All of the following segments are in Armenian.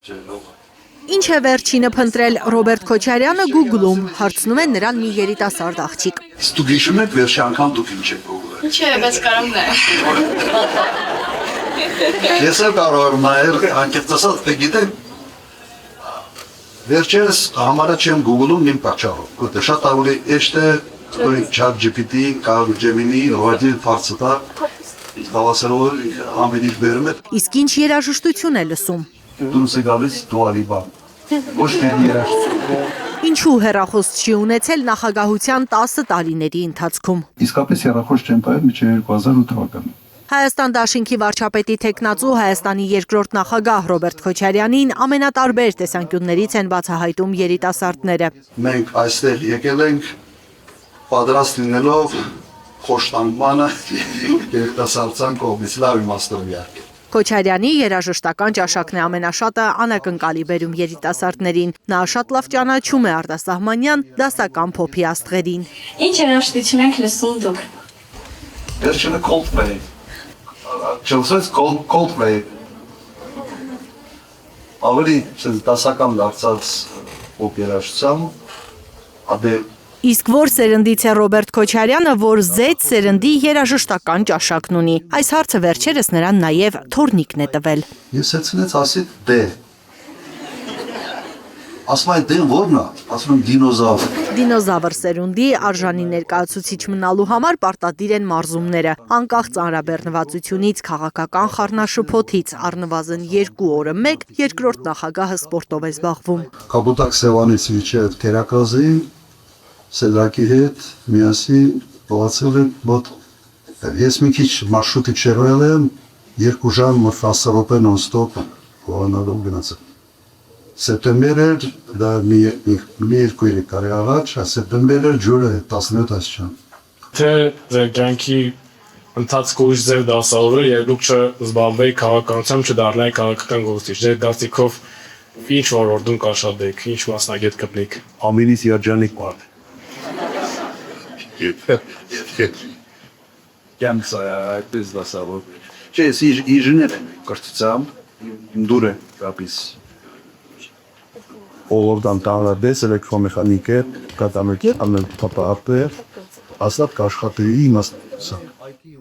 Ինչ է վերջինը փնտրել Ռոբերտ Քոչարյանը Google-ում, հարցնում են նրան մի երիտասարդ աղջիկ։ Դուք հիշում եք վերջի անգամ դուք ինչ եք Google-ը։ Չէ, բայց կարող է։ Ես էլ կարող եմ նայել, անկեղծ ասած, դե գիտեք, վերջերս համարը չեմ Google-ում իմ պատճառով։ Գիտե շատ ավելի էշտ է, ChatGPT, Gemini, Ռոդի ֆարստա, հավասարով ամենից բերում է։ Իսկ ինչ երաժշտություն է լսում։ Դուրս է գալիս Դուալիբա։ Ոչ թե երաժշտություն։ Ինչու հեռախոս չի ունեցել նախագահության 10 տարիների ընթացքում։ Իսկապես հեռախոս չեմ պահել մինչև 2008 թվականը։ Հայաստան դաշինքի վարչապետի թեկնածու Հայաստանի երկրորդ նախագահ Ռոբերտ Քոչարյանին ամենատարբեր տեսանկյուններից են բացահայտում երիտասարդները։ Մենք այստեղ եկել ենք պատրաստ լինելով խոշտանգմանը երիտասարդության կողմից լավ իմաստով իհարկե։ Քոչարյանի երաժշտական ճաշակն է ամենաշատը անակնկալի բերում երիտասարդներին։ Նա շատ լավ ճանաչում է արտասահմանյան դասական փոփի աստղերին։ Ինչ երաժշտություն եք լսում դուք։ Վերջինը Coldplay։ Չլսեց Coldplay։ Ավելի դասական դարձած փոփ երաժշտությամբ ադե Իսկ որ սերնդից է Ռոբերտ Քոչարյանը, որ Z սերնդի երաժշտական ճաշակն ունի։ Այս հարցը վերջերս նրան նաև թորնիկն է տվել։ Ես հեցնեց ասի դե։ Ասում այն դեն որն է, ասում են դինոզավր։ Դինոզավր սերունդի արժանի ներկայացուցիչ մնալու համար պարտադիր են մարզումները։ Անկախ ծանրաբեռնվածությունից, քաղաքական խառնաշփոթից, առնվազն 2 օրը մեկ երկրորդ նախագահը սպորտով է զբաղվում։ Կապուտակ Սևանից իջել Թերակազին, Սեդրակի հետ միասին փոխացել են մոտ ես մի քիչ մարշրուտի չերվել եմ 2 ժամ 10 րոպե նոն-ստոպ հողանալով գնացել։ Սեպտեմբեր էր դա մի երկու տարի առաջ, սեպտեմբեր էր ջուրը 17 աստիճան։ Թե ձեր կյանքի ընթացքում ձեր դասավորը եւ դուք չզբաղվեիք քաղաքականությամբ, չդառնայիք քաղաքական գործիչ, ձեր դասիկով ինչ ոլորտում կաշխատեք, ինչ մասնագետ կպնեք։ Ամենից երջանիկ մարդ։ Կյանքս այդպես դասավոր։ Չէ, ես ինժեներ եմ կրթությամբ, դուր է կապիս։ Ոլորտան տանրադես, էլեկտրոմեխանիկ է, կատամեկան պապապեր, ասատ կաշխատեի իմաստության։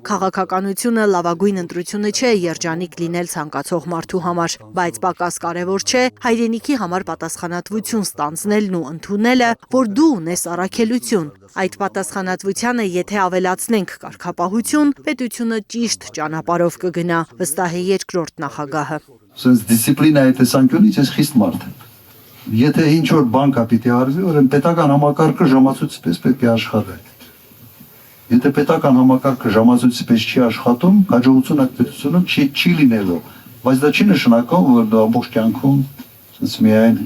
Քաղաքականությունը լավագույն ընտրությունը չէ երջանիկ լինել ցանկացող մարդու համար, բայց պակաս կարևոր չէ հայրենիքի համար պատասխանատվություն ստանձնելն ու ընդունելը, որ դու ունես առաքելություն։ Այդ պատասխանատվությանը եթե ավելացնենք կարգապահություն, պետությունը ճիշտ ճանապարհով կգնա, վստահ է երկրորդ նախագահը։ Սենց դիսցիպլինայի տեսանկյունից ես խիստ մարդ եմ։ Եթե ինչ-որ բան կա պիտի արվի, ուրեմն պետական համակարգը ժամացույցի պես պետք է աշխատի։ Եթե պետական համակարգը ժամացույցի պես չի աշխատում, հաջողություն այդ պետությունում չի լինելու, բայց դա չի նշանակում, որ դա ամբողջ կյանքում սենց միայն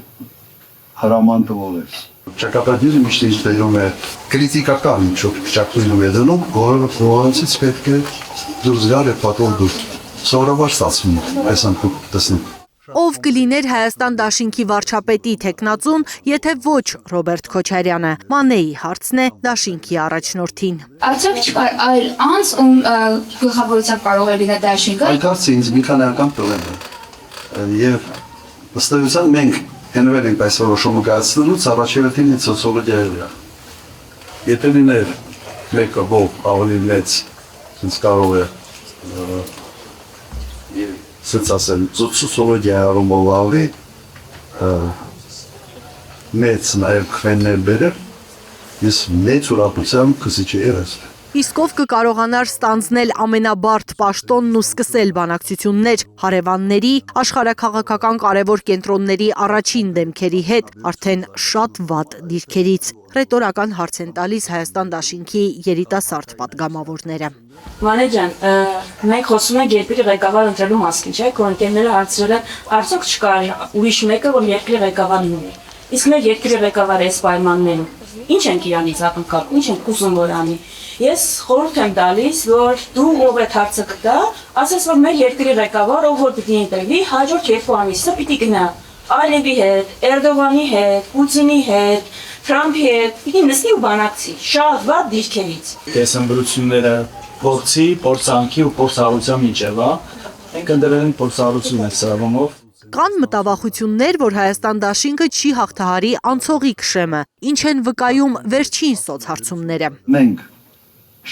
հրաման տվող է։ Ճակատագիրը միշտ ինչ դերում է քրիտիկական ինչ-որ ճակատագիրում է դնում, որը փոխանցից պետք է դուրս գալ եւ պատով դուրս։ Սովորաբար ստացվում է, այս անգամ տեսնում։ Ով կլիներ Հայաստան դաշինքի վարչապետի թեկնածուն, եթե ոչ Ռոբերտ Քոչարյանը, Մանեի հարցն է դաշինքի առաջնորդին։ Արդյոք չկար այլ անձ, ում գլխավորությամբ կարող է լինել դաշինքը։ Այդ հարցը ինձ մի քանի անգամ տվել է։ Եվ ըստեյության մենք հենվել ենք այս որոշումը կայացնելուց առաջերտին սոցիոլոգիա։ Եթե լիներ մեկը ով ավելի մեծ, ինձ կարող է սենց ասել, սոցիոլոգիա առումով ավելի մեծ նաև քվեններ բերել, ես մեծ ուրախությամբ կսիչ երես։ Իսկ ով կկարողանար ստանձնել ամենաբարդ պաշտոնն ու սկսել բանակցություններ հարևանների, աշխարհաքաղաքական կարևոր կենտրոնների առաջին դեմքերի հետ, արդեն շատ վատ դիրքերից։ Ռետորական հարց են տալիս Հայաստան դաշինքի երիտասարդ պատգամավորները։ Մանե ջան, մենք խոսում ենք երկրի ղեկավար ընտրելու մասին, չէ՞, քո ընկերները հարցրել են, արդյոք չկար ուրիշ մեկը, որ երկրի ղեկավարն ունի։ Իսկ մեր երկրի ղեկավարը այս պայմաններում ինչ ենք իրանից ակնկալում, ինչ ենք ուզում որ անի։ Ես խորհուրդ եմ տալիս, որ դու ով այդ հարցը կտա, ասես որ մեր երկրի ղեկավար, ով որ պիտի ընտրվի, հաջորդ 2 ամիսը պիտի գնա Ալիևի հետ, Էրդողանի հետ, Պուտինի հետ, Թրամփի հետ, պիտի նստի ու բանակցի, շատ վատ դիրքերից։ Տեսամբրությունները փորձի, փորձանքի ու փորձառության միջև, մենք ընդրել ենք փորձառություն այս ծրագրով Կան մտավախություններ, որ Հայաստան դաշինքը չի հաղթահարի անցողիկ շեմը, ինչ են վկայում վերջին սոցհարցումները։ Մենք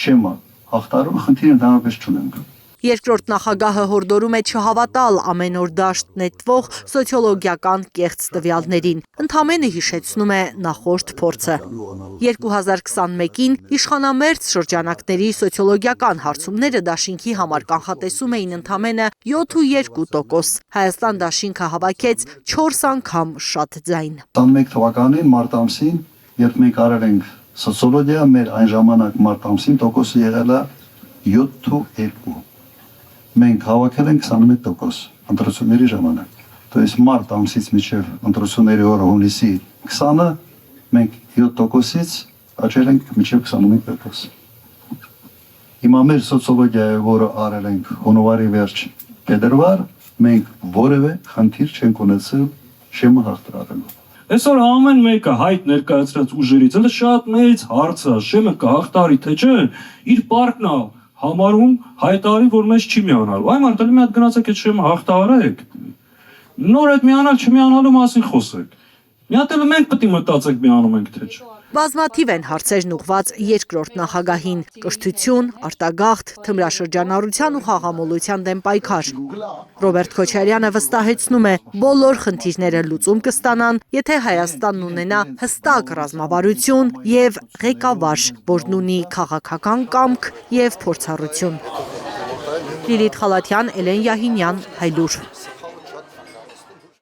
շեմը հաղթարում խնդիր ընդհանրապես չունենք։ Երկրորդ նախագահը հորդորում է չհավատալ ամեն օր դաշտ նետվող սոցիոլոգիական կեղծ տվյալներին, ընդամենը հիշեցնում է նախորդ փորձը։ 2021-ին իշխանամերձ շրջանակների սոցիոլոգիական հարցումները դաշինքի համար կանխատեսում էին ընդամենը 7.2%, Հայաստան դաշինքը հավաքեց 4 անգամ շատ ձայն։ 21 թվականին մարտ ամսին, երբ մենք արել ենք սոցիոլոգիա, մեր այն ժամանակ մարտ ամսին տոկոսը եղել է 7.2։ Մենք հավաքել ենք 21% ընտրությունների ժամանակ։ То есть մարտ ամսից մինչև ընտրությունների օրը հունիսի 20-ը մենք 7%-ից աճել ենք մինչև 21%։ Հիմա մեր սոցիոլոգիայի, որը արել ենք հունվարի վերջ փետրվար, մենք որևէ խնդիր չենք ունեցել շեմը հաղթարելու։ Այսօր ամեն մեկը հայտ ներկայացրած ուժերից, դա շատ մեծ հարց է, շեմը կհաղթարի թե չէ, իր պարկն է համարում հայտարարի, որ մեզ չի միանալու։ Այ մարդը մի հատ գնացեք այդ շեմը հաղթահարեք։ Նոր այդ միանալ չմիանալու մասին խոսեք։ Մի հատ էլ մենք պետք է մտածենք միանում ենք թե չէ։ Բազմաթիվ են հարցերն ուղված երկրորդ նախագահին՝ կրթություն, արտագաղթ, թմրաշրջանառության ու խաղամոլության դեմ պայքար։ Ռոբերտ Քոչարյանը վստահեցնում է, բոլոր խնդիրները լուծում կստանան, եթե Հայաստանն ունենա հստակ ռազմավարություն եւ ղեկավար, որն ունի քաղաքական կամք եւ փորձառություն։ Լիլիթ Խալաթյան, Էլեն Յահինյան, Հայլուր։